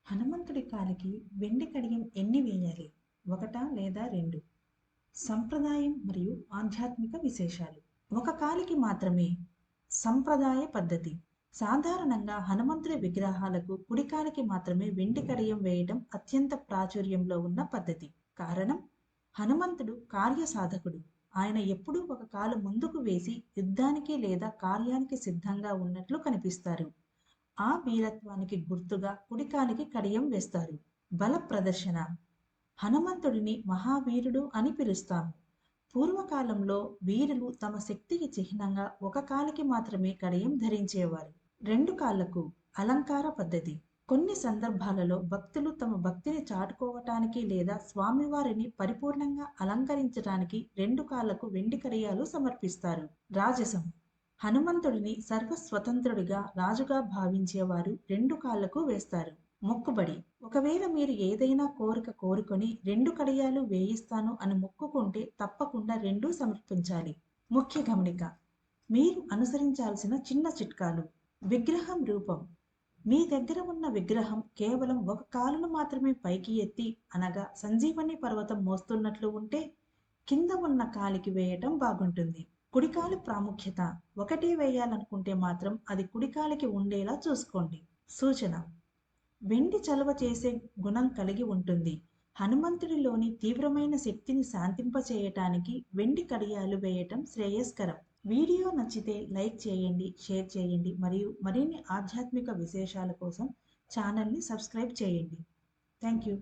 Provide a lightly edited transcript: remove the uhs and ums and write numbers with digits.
హనుమంతుడి కాలికి వెండి కడియం ఎన్ని వేయాలి? ఒకటా లేదా రెండు? సంప్రదాయం మరియు ఆధ్యాత్మిక విశేషాలు. ఒక కాలికి మాత్రమే సంప్రదాయ పద్ధతి. సాధారణంగా హనుమంతుడి విగ్రహాలకు కుడి కాలికి మాత్రమే వెండి కడియం వేయడం అత్యంత ప్రాచుర్యంలో ఉన్న పద్ధతి. కారణం, హనుమంతుడు కార్యసాధకుడు. ఆయన ఎప్పుడూ ఒక కాలు ముందుకు వేసి యుద్ధానికి లేదా కార్యానికి సిద్ధంగా ఉన్నట్లు కనిపిస్తారు. ఆ వీరత్వానికి గుర్తుగా కుడికాలికి కడియం వేస్తారు. బల ప్రదర్శన. హనుమంతుడిని మహావీరుడు అని పిలుస్తాము. పూర్వకాలంలో వీరులు తమ శక్తికి చిహ్నంగా ఒక కాలికి మాత్రమే కడియం ధరించేవారు. రెండు కాళ్లకు అలంకార పద్ధతి. కొన్ని సందర్భాలలో భక్తులు తమ భక్తిని చాటుకోవటానికి లేదా స్వామివారిని పరిపూర్ణంగా అలంకరించడానికి రెండు కాళ్లకు వెండి కడియాలు సమర్పిస్తారు. రాజసం. హనుమంతుడిని సర్వస్వతంత్రుడిగా రాజుగా భావించేవారు రెండు కాళ్లకు వేస్తారు. మొక్కుబడి. ఒకవేళ మీరు ఏదైనా కోరిక కోరుకొని రెండు కడియాలు వేయిస్తాను అని మొక్కుకుంటే తప్పకుండా రెండూ సమర్పించాలి. ముఖ్య గమనిక. మీరు అనుసరించాల్సిన చిన్న చిట్కాలు. విగ్రహం రూపం. మీ దగ్గర ఉన్న విగ్రహం కేవలం ఒక కాలును మాత్రమే పైకి ఎత్తి అనగా సంజీవని పర్వతం మోస్తున్నట్లు ఉంటే కింద ఉన్న కాలికి వేయటం బాగుంటుంది. కుడికాలి ప్రాముఖ్యత. ఒకటే వేయాలనుకుంటే మాత్రం అది కుడికాలికి ఉండేలా చూసుకోండి. సూచన: వెండి చలవ చేసే గుణం కలిగి ఉంటుంది. హనుమంతుడిలోని తీవ్రమైన శక్తిని శాంతింపచేయటానికి వెండి కడియాలు వేయటం శ్రేయస్కరం. వీడియో నచ్చితే లైక్ చేయండి, షేర్ చేయండి మరియు మరిన్ని ఆధ్యాత్మిక విశేషాల కోసం ఛానల్ని సబ్స్క్రైబ్ చేయండి. Thank you.